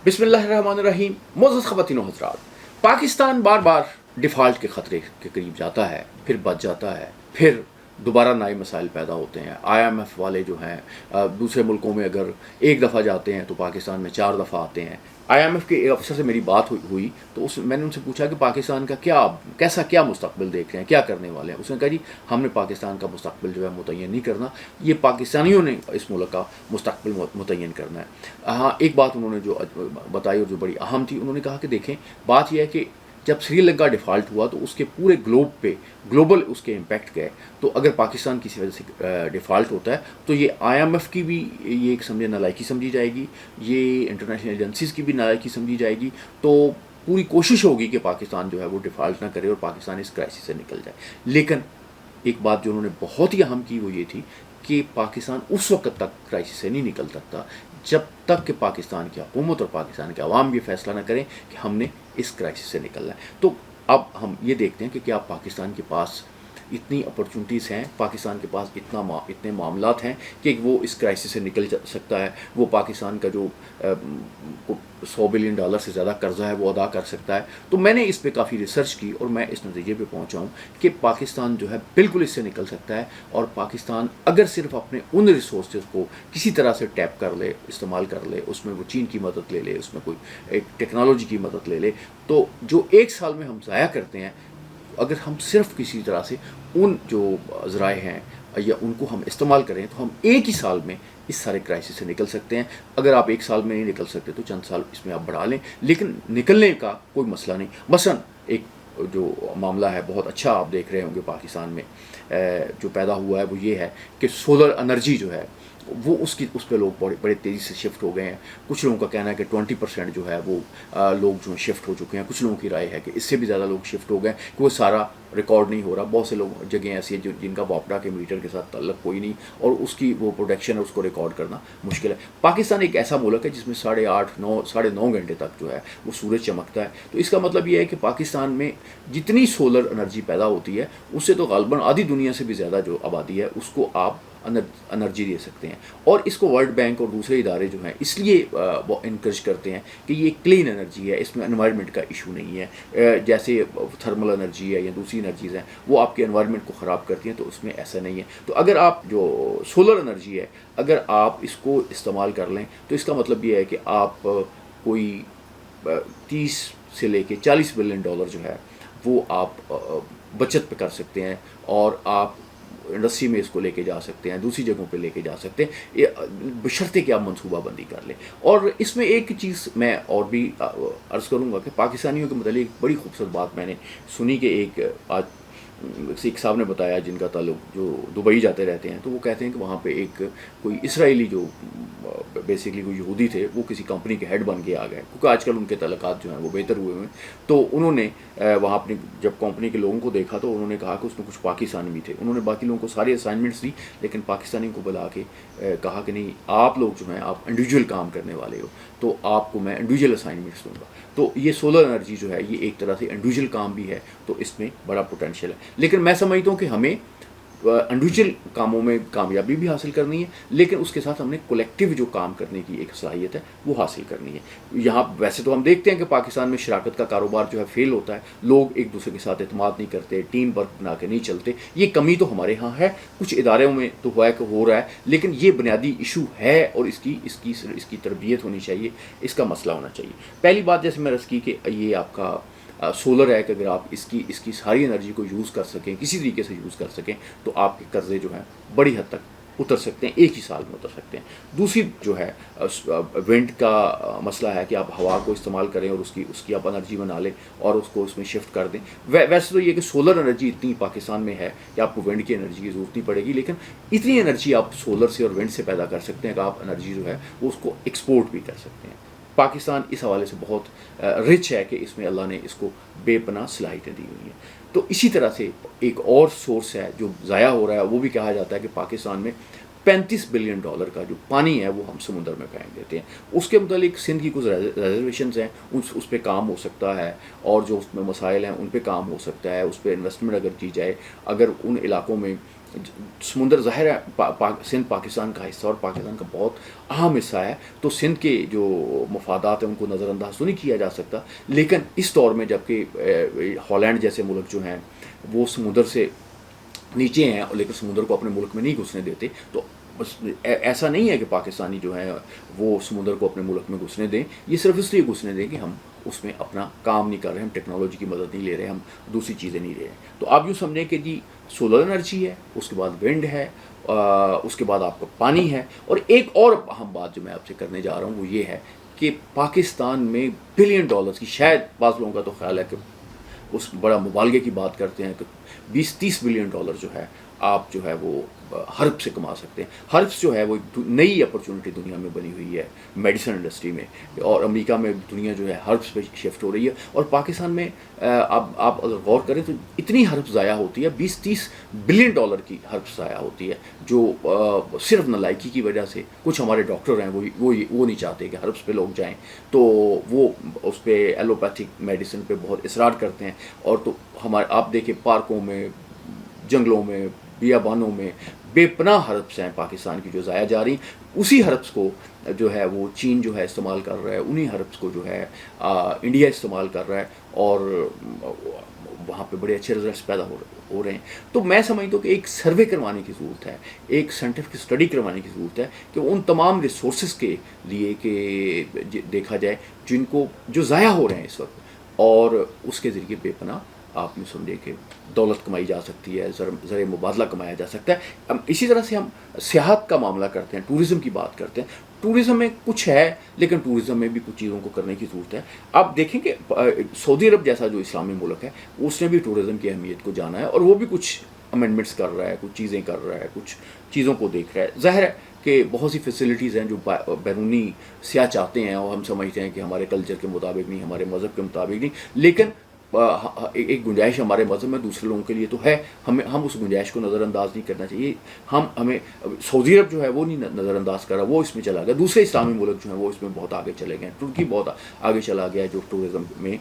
بسم اللہ الرحمن الرحیم. معزز خواتین و حضرات، پاکستان بار بار ڈیفالٹ کے خطرے کے قریب جاتا ہے، پھر بچ جاتا ہے، پھر دوبارہ نئے مسائل پیدا ہوتے ہیں. IMF والے جو ہیں دوسرے ملکوں میں اگر ایک دفعہ جاتے ہیں تو پاکستان میں 4 دفعہ آتے ہیں. IMF کے ایک افسر سے میری بات ہوئی تو میں نے ان سے پوچھا کہ پاکستان کا کیا مستقبل دیکھ رہے ہیں، کیا کرنے والے ہیں. اس نے کہا جی ہم نے پاکستان کا مستقبل جو ہے متعین نہیں کرنا، یہ پاکستانیوں نے اس ملک کا مستقبل متعین کرنا ہے. ہاں، ایک بات انہوں نے جو بتائی اور جو بڑی اہم تھی، انہوں نے کہا کہ دیکھیں بات یہ ہے کہ جب سری لنکا ڈیفالٹ ہوا تو اس کے پورے گلوبل اس کے امپیکٹ گئے. تو اگر پاکستان کسی وجہ سے ڈیفالٹ ہوتا ہے تو یہ IMF کی بھی یہ ایک نالائکی سمجھی جائے گی، یہ انٹرنیشنل ایجنسیز کی بھی نالائکی سمجھی جائے گی. تو پوری کوشش ہوگی کہ پاکستان جو ہے وہ ڈیفالٹ نہ کرے اور پاکستان اس کرائسس سے نکل جائے. لیکن ایک بات جو انہوں نے بہت ہی اہم کی وہ یہ تھی کہ پاکستان اس وقت تک کرائسس سے نہیں نکل سکتا جب تک کہ پاکستان کی حکومت اور پاکستان کے عوام یہ فیصلہ نہ کریں کہ ہم نے اس کرائسس سے نکلنا ہے. تو اب ہم یہ دیکھتے ہیں کہ کیا پاکستان کے پاس اتنی اپرچونٹیز ہیں، پاکستان کے پاس اتنے معاملات ہیں کہ وہ اس کرائسس سے نکل سکتا ہے، وہ پاکستان کا جو $100 بلین سے زیادہ قرضہ ہے وہ ادا کر سکتا ہے. تو میں نے اس پہ کافی ریسرچ کی اور میں اس نتیجے پہ پہنچا ہوں کہ پاکستان جو ہے بالکل اس سے نکل سکتا ہے. اور پاکستان اگر صرف اپنے ان ریسورسز کو کسی طرح سے ٹیپ کر لے، استعمال کر لے، اس میں وہ چین کی مدد لے لے، اس میں کوئی ایک ٹیکنالوجی کی مدد لے لے، تو جو 1 سال میں ہم ضائع کرتے ہیں، اگر ہم صرف کسی طرح سے ان جو ذرائع ہیں یا ان کو ہم استعمال کریں تو ہم ایک ہی سال میں اس سارے کرائسس سے نکل سکتے ہیں. اگر آپ 1 سال میں نہیں نکل سکتے تو چند سال اس میں آپ بڑھا لیں، لیکن نکلنے کا کوئی مسئلہ نہیں. مثلا ایک جو معاملہ ہے بہت اچھا آپ دیکھ رہے ہوں گے پاکستان میں جو پیدا ہوا ہے وہ یہ ہے کہ سولر انرجی جو ہے وہ اس پہ لوگ بڑے تیزی سے شفٹ ہو گئے ہیں. کچھ لوگوں کا کہنا ہے کہ 20% جو ہے وہ لوگ جو ہیں شفٹ ہو چکے ہیں. کچھ لوگوں کی رائے ہے کہ اس سے بھی زیادہ لوگ شفٹ ہو گئے ہیں کہ وہ سارا ریکارڈ نہیں ہو رہا. بہت سے لوگ جگہیں ایسی ہیں جن کا واپڈا کے میٹر کے ساتھ تعلق کوئی نہیں اور اس کی وہ پروڈکشن ہے اس کو ریکارڈ کرنا مشکل ہے. پاکستان ایک ایسا ملک ہے جس میں 8.5-9 گھنٹے تک جو ہے وہ سورج چمکتا ہے. تو اس کا مطلب یہ ہے کہ پاکستان میں جتنی سولر انرجی پیدا ہوتی ہے اس سے تو غالباً آدھی دنیا سے بھی زیادہ جو آبادی ہے اس کو آپ انرجی دے سکتے ہیں. اور اس کو ورلڈ بینک اور دوسرے ادارے جو ہیں اس لیے انکریج کرتے ہیں کہ یہ کلین انرجی ہے، اس میں انوائرمنٹ کا ایشو نہیں ہے. جیسے تھرمل انرجی ہے یا دوسری انرجیز ہیں وہ آپ کے انوائرمنٹ کو خراب کرتی ہیں، تو اس میں ایسا نہیں ہے. تو اگر آپ جو سولر انرجی ہے اگر آپ اس کو استعمال کر لیں تو اس کا مطلب یہ ہے کہ آپ کوئی 30 سے لے کے $40 بلین جو ہے وہ آپ بچت پہ کر سکتے ہیں اور آپ انڈسٹری میں اس کو لے کے جا سکتے ہیں، دوسری جگہوں پہ لے کے جا سکتے ہیں، بشرطے کہ آپ منصوبہ بندی کر لیں. اور اس میں ایک چیز میں اور بھی عرض کروں گا کہ پاکستانیوں کے متعلق بڑی خوبصورت بات میں نے سنی کہ ایک صاحب نے بتایا جن کا تعلق جو دبئی جاتے رہتے ہیں، تو وہ کہتے ہیں کہ وہاں پہ ایک کوئی اسرائیلی جو بیسکلی کوئی یہودی تھے وہ کسی کمپنی کے ہیڈ بن کے آ گئے، کیونکہ آج کل ان کے تعلقات جو ہیں وہ بہتر ہوئے ہیں. تو انہوں نے وہاں اپنی جب کمپنی کے لوگوں کو دیکھا تو انہوں نے کہا کہ اس میں کچھ پاکستانی بھی تھے. انہوں نے باقی لوگوں کو ساری اسائنمنٹس دی لیکن پاکستانی کو بلا کے کہا کہ نہیں، آپ لوگ جو ہیں آپ انڈیویجول کام کرنے والے ہو تو آپ کو میں انڈیویجول اسائنمنٹس دوں گا. تو یہ سولر انرجی جو ہے یہ ایک طرح سے انڈیویجول کام بھی ہے، تو اس میں بڑا پوٹینشیل ہے. لیکن میں سمجھتا ہوں کہ ہمیں انڈیویجول کاموں میں کامیابی بھی حاصل کرنی ہے، لیکن اس کے ساتھ ہم نے کولیکٹیو جو کام کرنے کی ایک صلاحیت ہے وہ حاصل کرنی ہے. یہاں ویسے تو ہم دیکھتے ہیں کہ پاکستان میں شراکت کا کاروبار جو ہے فیل ہوتا ہے، لوگ ایک دوسرے کے ساتھ اعتماد نہیں کرتے، ٹیم ورک بنا کے نہیں چلتے. یہ کمی تو ہمارے ہاں ہے، کچھ اداروں میں تو ہوا ہے کہ ہو رہا ہے، لیکن یہ بنیادی ایشو ہے اور اس کی تربیت ہونی چاہیے، اس کا مسئلہ ہونا چاہیے. پہلی بات جیسے میں عرض کی کہ یہ آپ کا سولر ہے کہ اگر آپ اس کی ساری انرجی کو یوز کر سکیں، کسی طریقے سے یوز کر سکیں، تو آپ کے قرضے جو ہیں بڑی حد تک اتر سکتے ہیں، ایک ہی سال میں اتر سکتے ہیں. دوسری جو ہے ونڈ کا مسئلہ ہے کہ آپ ہوا کو استعمال کریں اور اس کی آپ انرجی بنا لیں اور اس کو اس میں شفٹ کر دیں. ویسے تو یہ کہ سولر انرجی اتنی پاکستان میں ہے کہ آپ کو ونڈ کی انرجی کی ضرورت نہیں پڑے گی، لیکن اتنی انرجی آپ سولر سے اور ونڈ سے پیدا کر سکتے ہیں کہ آپ انرجی جو ہے وہ اس کو ایکسپورٹ بھی کر سکتے ہیں. پاکستان اس حوالے سے بہت رچ ہے کہ اس میں اللہ نے اس کو بے پناہ صلاحیتیں دی ہوئی ہیں. تو اسی طرح سے ایک اور سورس ہے جو ضائع ہو رہا ہے، وہ بھی کہا جاتا ہے کہ پاکستان میں $35 بلین کا جو پانی ہے وہ ہم سمندر میں پھینک دیتے ہیں. اس کے متعلق سندھ کی کچھ ریزرویشنز ہیں، اس پہ کام ہو سکتا ہے اور جو اس میں مسائل ہیں ان پہ کام ہو سکتا ہے. اس پہ انویسٹمنٹ اگر کی جائے، اگر ان علاقوں میں سمندر ظاہر ہے سندھ پاکستان کا حصہ اور پاکستان کا بہت اہم حصہ ہے، تو سندھ کے جو مفادات ہیں ان کو نظر انداز تو نہیں کیا جا سکتا، لیکن اس دور میں جب کہ ہالینڈ جیسے ملک جو ہیں وہ سمندر سے نیچے ہیں لیکن سمندر کو اپنے ملک میں نہیں گھسنے دیتے، تو ایسا نہیں ہے کہ پاکستانی جو ہیں وہ سمندر کو اپنے ملک میں گھسنے دیں، یہ صرف اس لیے گھسنے دیں کہ ہم اس میں اپنا کام نہیں کر رہے، ہم ٹیکنالوجی کی مدد نہیں لے رہے، ہم دوسری چیزیں نہیں لے رہے ہیں۔ تو آپ یوں سمجھیں کہ جی سولر انرجی ہے، اس کے بعد ونڈ ہے، اس کے بعد آپ کا پانی ہے، اور ایک اور اہم بات جو میں آپ سے کرنے جا رہا ہوں وہ یہ ہے کہ پاکستان میں $1 بلین کی، شاید بعض لوگوں کا تو خیال ہے کہ اس بڑا مبالغے کی بات کرتے ہیں کہ $20-30 بلین جو ہے آپ جو ہے وہ ہرب سے کما سکتے ہیں۔ ہربس جو ہے وہ ایک نئی اپرچونٹی دنیا میں بنی ہوئی ہے میڈیسن انڈسٹری میں، اور امریکہ میں دنیا جو ہے ہربس پہ شفٹ ہو رہی ہے، اور پاکستان میں اب آپ اگر غور کریں تو اتنی ہربس ضائع ہوتی ہے، $20-30 بلین کی ہربس ضائع ہوتی ہے، جو صرف نالائکی کی وجہ سے کچھ ہمارے ڈاکٹر ہیں وہ نہیں چاہتے کہ ہربس پہ لوگ جائیں، تو وہ اس پہ ایلوپیتھک میڈیسن پہ بہت اصرار کرتے ہیں، اور تو ہمارے آپ دیکھیں پارکوں میں، جنگلوں میں، بیابانوں میں بے پناہ ہربس ہیں پاکستان کی جو ضائع جا رہی، اسی ہربس کو جو ہے وہ چین جو ہے استعمال کر رہا ہے، انہی ہربس کو جو ہے انڈیا استعمال کر رہا ہے، اور وہاں پہ بڑے اچھے رزلٹس پیدا ہو رہے ہیں۔ تو میں سمجھتا ہوں کہ ایک سروے کروانے کی ضرورت ہے، ایک سائنٹیفک اسٹڈی کروانے کی ضرورت ہے کہ ان تمام ریسورسز کے لیے کہ دیکھا جائے جو ضائع ہو رہے ہیں اس وقت، اور اس کے ذریعے بے پناہ آپ نے سمجھے کہ دولت کمائی جا سکتی ہے، زر مبادلہ کمایا جا سکتا ہے۔ اسی طرح سے ہم سیاحت کا معاملہ کرتے ہیں، ٹورزم کی بات کرتے ہیں، ٹورزم میں کچھ ہے لیکن ٹورزم میں بھی کچھ چیزوں کو کرنے کی ضرورت ہے۔ آپ دیکھیں کہ سعودی عرب جیسا جو اسلامی ملک ہے اس نے بھی ٹورزم کی اہمیت کو جانا ہے، اور وہ بھی کچھ امینڈمنٹس کر رہا ہے، کچھ چیزیں کر رہا ہے، کچھ چیزوں کو دیکھ رہا ہے۔ ظاہر ہے کہ بہت سی فیسلٹیز ہیں جو بیرونی سیاح چاہتے ہیں، اور ہم سمجھتے ہیں کہ ہمارے کلچر کے مطابق نہیں، ہمارے مذہب کے مطابق نہیں، لیکن ایک گنجائش ہمارے مذہب میں دوسرے لوگوں کے لیے تو ہے، ہم اس گنجائش کو نظر انداز نہیں کرنا چاہیے۔ ہمیں سعودی عرب جو ہے وہ نہیں نظر انداز کر رہا، وہ اس میں چلا گیا، دوسرے اسلامی ملک جو ہیں وہ اس میں بہت آگے چلے گئے، ترکی بہت آگے چلا گیا جو ٹورزم میں،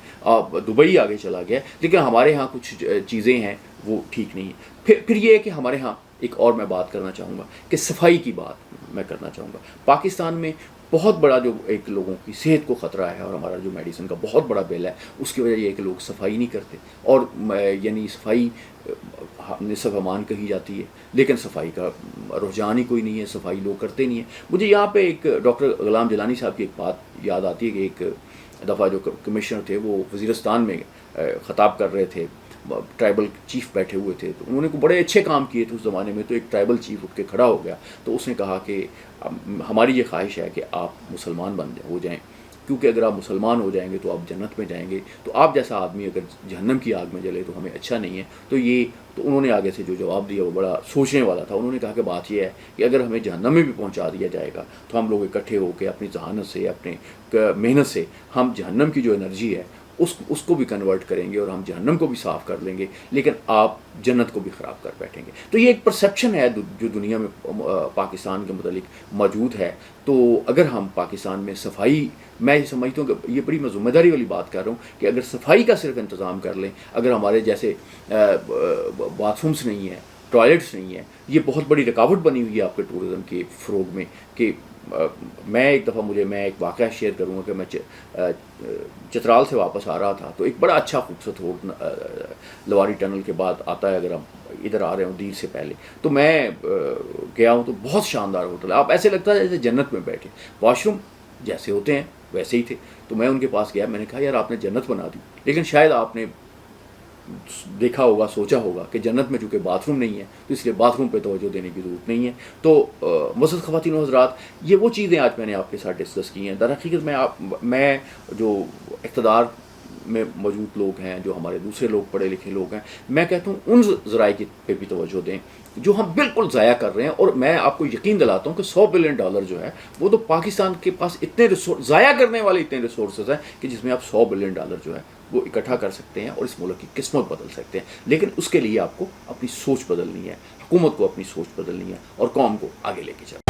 دبئی آگے چلا گیا، لیکن ہمارے ہاں کچھ چیزیں ہیں وہ ٹھیک نہیں ہیں۔ پھر یہ ہے کہ ہمارے ہاں ایک اور میں بات کرنا چاہوں گا کہ صفائی کی بات میں کرنا چاہوں گا۔ پاکستان میں بہت بڑا جو ایک لوگوں کی صحت کو خطرہ ہے، اور ہمارا جو میڈیسن کا بہت بڑا بل ہے، اس کی وجہ یہ ہے کہ لوگ صفائی نہیں کرتے، اور یعنی صفائی نصف امان کہی جاتی ہے لیکن صفائی کا رجحان ہی کوئی نہیں ہے، صفائی لوگ کرتے نہیں ہیں۔ مجھے یہاں پہ ایک ڈاکٹر غلام جیلانی صاحب کی ایک بات یاد آتی ہے کہ ایک دفعہ جو کمشنر تھے وہ وزیرستان میں خطاب کر رہے تھے، ٹرائبل چیف بیٹھے ہوئے تھے، تو انہوں نے بڑے اچھے کام کیے تھے اس زمانے میں، تو ایک ٹرائبل چیف اٹھ کے کھڑا ہو گیا، تو اس نے کہا کہ ہماری یہ خواہش ہے کہ آپ مسلمان ہو جائیں، کیونکہ اگر آپ مسلمان ہو جائیں گے تو آپ جنت میں جائیں گے، تو آپ جیسا آدمی اگر جہنم کی آگ میں جلے تو ہمیں اچھا نہیں ہے۔ تو انہوں نے آگے سے جو جواب دیا وہ بڑا سوچنے والا تھا۔ انہوں نے کہا کہ بات یہ ہے کہ اگر ہمیں جہنم میں بھی پہنچا دیا جائے گا تو ہم لوگ اکٹھے ہو کے اپنی ذہانت سے، اپنے محنت سے ہم جہنم کی جو انرجی ہے اس کو بھی کنورٹ کریں گے، اور ہم جہنم کو بھی صاف کر لیں گے، لیکن آپ جنت کو بھی خراب کر بیٹھیں گے۔ تو یہ ایک پرسیپشن ہے جو دنیا میں پاکستان کے متعلق موجود ہے۔ تو اگر ہم پاکستان میں صفائی، میں یہ سمجھتا ہوں کہ یہ بڑی میں ذمہ داری والی بات کر رہا ہوں کہ اگر صفائی کا صرف انتظام کر لیں، اگر ہمارے جیسے باتھ رومس نہیں ہیں، ٹوائلٹس نہیں ہیں، یہ بہت بڑی رکاوٹ بنی ہوئی ہے آپ کے ٹورزم کے فروغ میں۔ کہ میں ایک دفعہ میں ایک واقعہ شیئر کروں گا کہ میں چترال سے واپس آ رہا تھا، تو ایک بڑا اچھا خوبصورت روڈ لواری ٹنل کے بعد آتا ہے، اگر ہم ادھر آ رہے ہوں دیر سے پہلے، تو میں گیا ہوں، تو بہت شاندار ہوٹل ہے، آپ ایسے لگتا ہے جیسے جنت میں بیٹھے، واش روم جیسے ہوتے ہیں ویسے ہی تھے۔ تو میں ان کے پاس گیا، میں نے کہا یار آپ نے جنت بنا دی، لیکن شاید آپ نے دیکھا ہوگا، سوچا ہوگا کہ جنت میں چونکہ باتھ روم نہیں ہے تو اس لیے باتھ روم پہ توجہ دینے کی ضرورت نہیں ہے۔ تو معزز خواتین و حضرات، یہ وہ چیزیں آج میں نے آپ کے ساتھ ڈسکس کی ہیں۔ در حقیقت میں جو اقتدار میں موجود لوگ ہیں، جو ہمارے دوسرے لوگ پڑھے لکھے لوگ ہیں، میں کہتا ہوں ان ذرائع پہ بھی توجہ دیں جو ہم بالکل ضائع کر رہے ہیں۔ اور میں آپ کو یقین دلاتا ہوں کہ $100 بلین جو ہے وہ تو پاکستان کے پاس اتنے ضائع کرنے والے اتنے ریسورسز ہیں کہ جس میں آپ $100 بلین جو ہے وہ اکٹھا کر سکتے ہیں اور اس ملک کی قسمت بدل سکتے ہیں۔ لیکن اس کے لیے آپ کو اپنی سوچ بدلنی ہے، حکومت کو اپنی سوچ بدلنی ہے، اور قوم کو آگے لے کے چلنا ہے۔